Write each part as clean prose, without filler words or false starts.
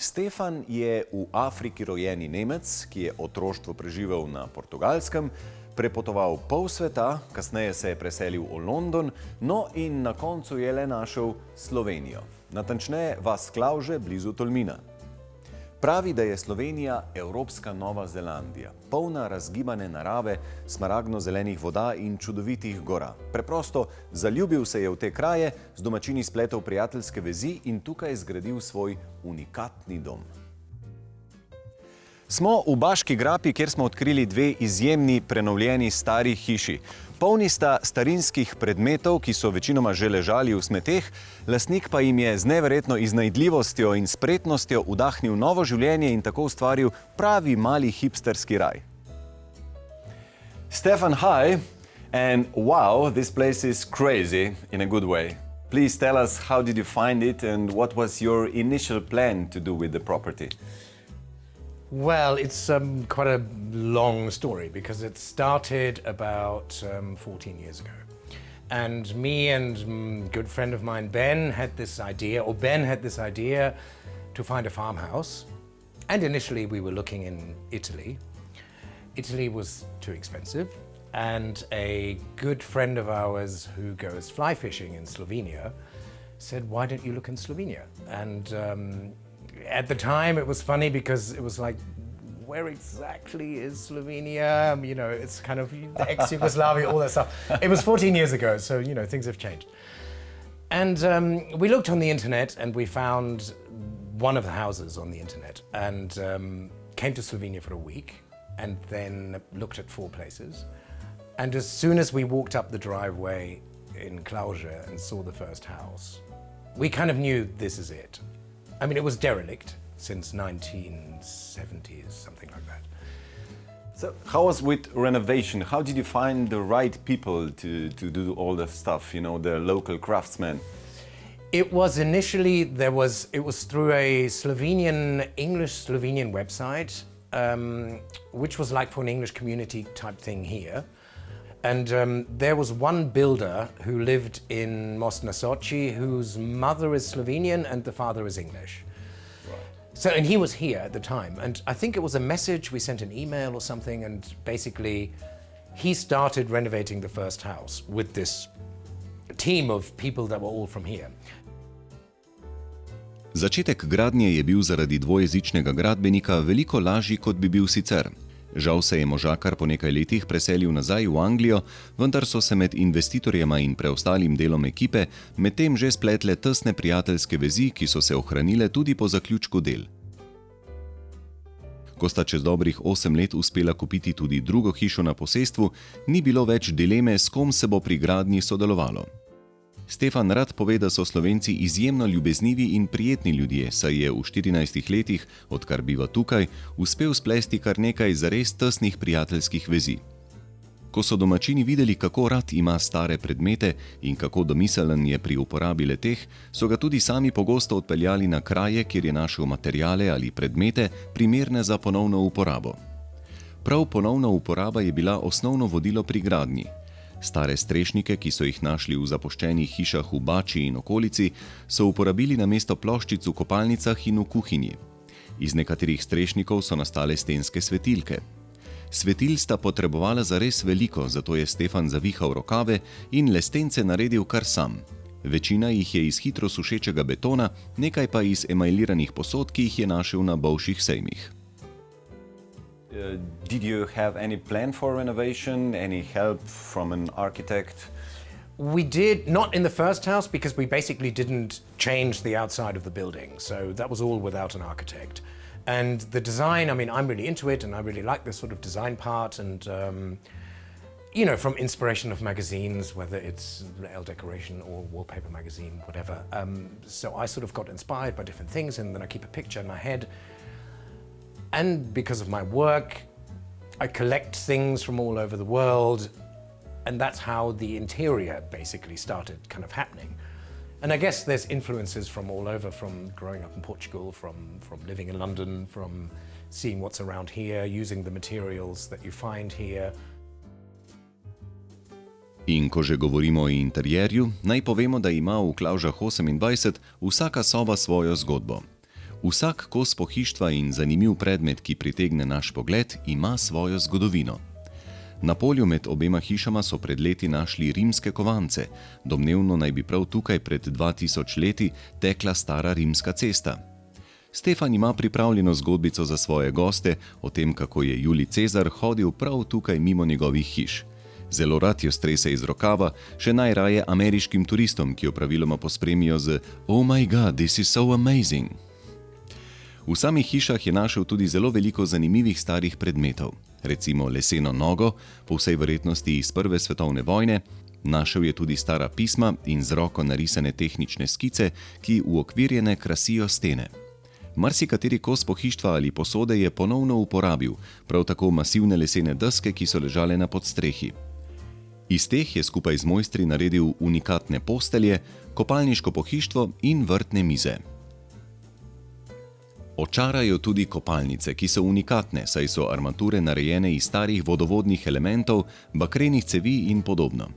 Stefan je v Afriki rojeni Nemec, ki je otroštvo preživel na Portugalskem, prepotoval pol sveta, kasneje se je preselil v London, no in na koncu je le našel Slovenijo. Natančneje vas Klavže blizu Tolmina. Pravi, da je Slovenija evropska Nova Zelandija, polna razgibane narave, smaragdno-zelenih voda in čudovitih gora. Preprosto zaljubil se je v te kraje, z domačini spletel prijateljske vezi in tukaj zgradil svoj unikatni dom. Smo v Baški grapi, kjer smo odkrili dve izjemni prenovljeni stari hiši. Polni sta starinskih predmetov, ki so večinoma že ležali v smeteh, lastnik pa jim je z neverjetno iznajdljivostjo in spretnostjo vdahnil novo življenje in tako ustvaril pravi mali hipsterski raj. Stefan, hi, and wow, this place is crazy in a good way. Please tell us, how did you find it and what was your initial plan to do with the property? Well, it's quite a long story because it started about 14 years ago. And me and a good friend of mine, Ben had this idea to find a farmhouse. And initially we were looking in Italy. Italy was too expensive. And a good friend of ours who goes fly fishing in Slovenia said, why don't you look in Slovenia? And at the time, it was funny because it was like, where exactly is Slovenia? You know, it's kind of ex-Yugoslavia, all that stuff. It was 14 years ago, so, you know, things have changed. And we looked on the internet and we found one of the houses on the internet and came to Slovenia for a week and then looked at 4 places. And as soon as we walked up the driveway in Klavže and saw the first house, we kind of knew this is it. I mean, it was derelict since 1970s, something like that. So how was with renovation? How did you find the right people to do all the stuff, you know, the local craftsmen? It was initially, it was through a English-Slovenian website, which was like for an English community type thing here. And there was one builder who lived in Most na Soči, whose mother is Slovenian and the father is English. Right. So, and he was here at the time. And I think it was a message, we sent an email or something, and basically he started renovating the first house with this team of people that were all from here. Začetek gradnje je bil zaradi dvojezičnega gradbenika veliko lažji, kot bi bil sicer. Žal se je možakar po nekaj letih preselil nazaj v Anglijo, vendar so se med investitorjema in preostalim delom ekipe medtem že spletle tesne prijateljske vezi, ki so se ohranile tudi po zaključku del. Ko sta čez dobrih 8 let uspela kupiti tudi drugo hišo na posestvu, ni bilo več dileme, s kom se bo pri gradnji sodelovalo. Stefan rad pove, da so Slovenci izjemno ljubeznivi in prijetni ljudje, saj je v 14 letih, odkar biva tukaj, uspel splesti kar nekaj zares tesnih prijateljskih vezi. Ko so domačini videli, kako rad ima stare predmete in kako domiselen je pri uporabi le-teh, so ga tudi sami pogosto odpeljali na kraje, kjer je našel materiale ali predmete, primerne za ponovno uporabo. Prav ponovna uporaba je bila osnovno vodilo pri gradnji. Stare strešnike, ki so jih našli v zapuščenih hišah v Bači in okolici, so uporabili namesto ploščic v kopalnicah in v kuhinji. Iz nekaterih strešnikov so nastale stenske svetilke. Svetil sta potrebovala zares veliko, zato je Stefan zavihal rokave in lestence naredil kar sam. Večina jih je iz hitro sušečega betona, nekaj pa iz emajliranih posod, ki jih je našel na bolšjih sejmih. Did you have any plan for renovation, any help from an architect? We did, not in the first house, because we basically didn't change the outside of the building. So that was all without an architect. And the design, I mean, I'm really into it and I really like this sort of design part and, you know, from inspiration of magazines, whether it's Elle Decoration or Wallpaper magazine, whatever. So I sort of got inspired by different things and then I keep a picture in my head. And because of my work, I collect things from all over the world, and that's how the interior basically started kind of happening. And I guess there's influences from all over, from growing up in Portugal, from living in London, from seeing what's around here, using the materials that you find here. In ko že govorimo o interjerju, naj povemo, da ima v Klavžah 28 vsaka soba svojo zgodbo. Vsak kos pohištva in zanimiv predmet, ki pritegne naš pogled, ima svojo zgodovino. Na polju med obema hišama so pred leti našli rimske kovance. Domnevno naj bi prav tukaj pred 2000 leti tekla stara rimska cesta. Stefan ima pripravljeno zgodbico za svoje goste o tem, kako je Julij Cezar hodil prav tukaj mimo njegovih hiš. Zelo rad jo strese iz rokava, še najraje ameriškim turistom, ki jo praviloma pospremijo z "Oh my god, this is so amazing!". V samih hišah je našel tudi zelo veliko zanimivih starih predmetov. Recimo leseno nogo, po vsej verjetnosti iz Prve svetovne vojne, našel je tudi stara pisma in z roko narisane tehnične skice, ki uokvirjene krasijo stene. Marsikateri kos pohištva ali posode je ponovno uporabil, prav tako masivne lesene deske, ki so ležale na podstrehi. Iz teh je skupaj z mojstri naredil unikatne postelje, kopalniško pohištvo in vrtne mize. Očarajo tudi kopalnice, ki so unikatne, saj so armature narejene iz starih vodovodnih elementov, bakrenih cevi in podobno.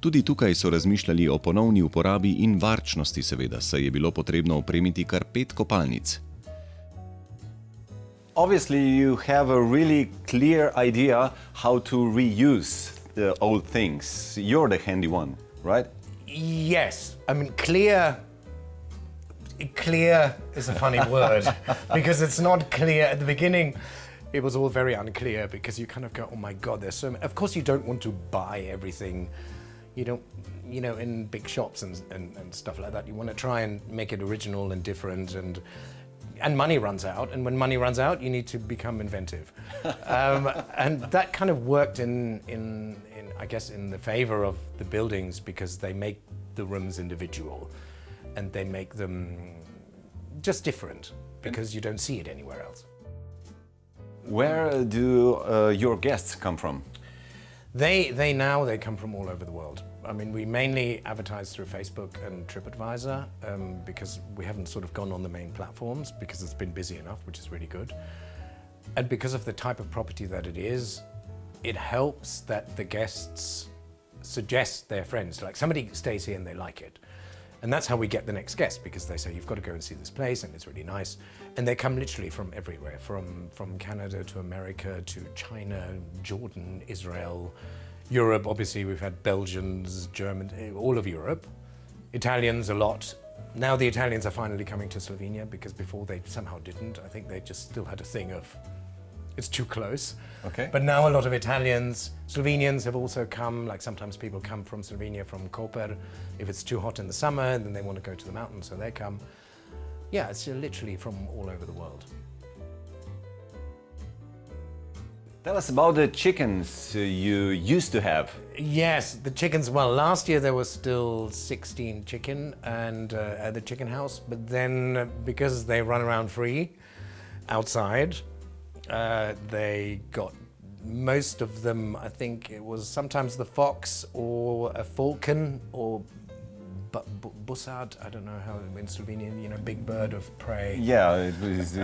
Tudi tukaj so razmišljali o ponovni uporabi in varčnosti seveda, saj je bilo potrebno opremiti kar 5 kopalnic. Obviously, you have a really clear idea how to reuse the old things. You're the handy one, right? Yes, I mean clear is a funny word because it's not clear. At the beginning, it was all very unclear because you kind of go, oh my God, there's so many. Of course, you don't want to buy everything. You don't, in big shops and stuff like that. You want to try and make it original and different, and money runs out. And when money runs out, you need to become inventive. And that kind of worked in I guess in the favor of the buildings because they make the rooms individual. And they make them just different because you don't see it anywhere else. Where do your guests come from? They come from all over the world. I mean, we mainly advertise through Facebook and TripAdvisor because we haven't sort of gone on the main platforms because it's been busy enough, which is really good. And because of the type of property that it is, it helps that the guests suggest their friends. Like somebody stays here and they like it. And that's how we get the next guest, because they say, you've got to go and see this place, and it's really nice. And they come literally from everywhere, from Canada to America to China, Jordan, Israel, Europe. Obviously, we've had Belgians, Germans, all of Europe. Italians a lot. Now the Italians are finally coming to Slovenia, because before they somehow didn't. I think they just still had a thing of, it's too close. Okay. But now a lot of Italians, Slovenians have also come, like sometimes people come from Slovenia, from Koper, if it's too hot in the summer, then they want to go to the mountains, so they come. Yeah, it's literally from all over the world. Tell us about the chickens you used to have. Yes, the chickens, well, last year there was still 16 chicken and at the chicken house, but then because they run around free outside, they got most of them. I think it was sometimes the fox or a falcon or bussard. I don't know how in Slovenian, big bird of prey. Yeah, is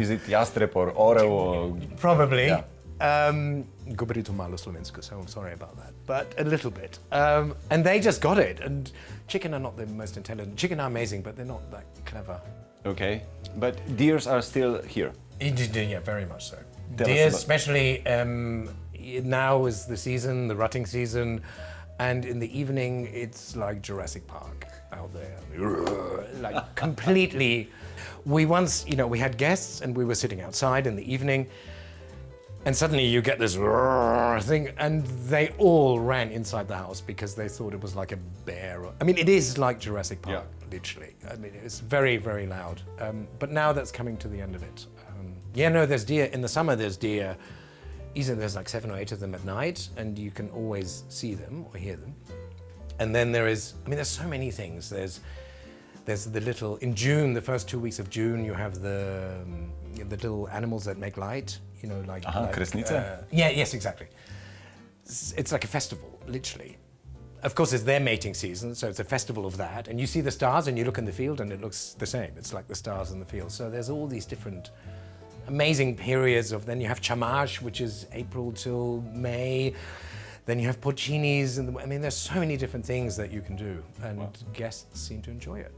it jastreb or orel? Or... Probably. Yeah. Govorím to malo slovensko, so I'm sorry about that, but a little bit. And they just got it. And chicken are not the most intelligent. Chicken are amazing, but they're not that clever. Okay, but deers are still here. Yeah, very much so. Tell Deer, us about... especially now is the season, the rutting season, and in the evening it's like Jurassic Park out there, like completely. We once, we had guests and we were sitting outside in the evening, and suddenly you get this thing, and they all ran inside the house because they thought it was like a bear. I mean, it is like Jurassic Park, literally. I mean, it's very, very loud. But now that's coming to the end of it. There's deer. In the summer, there's deer. There's like 7 or 8 of them at night, and you can always see them or hear them. And then there's so many things. There's the little, in June, the first 2 weeks of June, you have the little animals that make light, like Kresnica? Yes, exactly. It's like a festival, literally. Of course, it's their mating season, so it's a festival of that. And you see the stars, and you look in the field, and it looks the same. It's like the stars in the field. So there's all these different amazing periods of. Then you have Chamash, which is April till May. Then you have porcinis, and there's so many different things that you can do, and guests seem to enjoy it.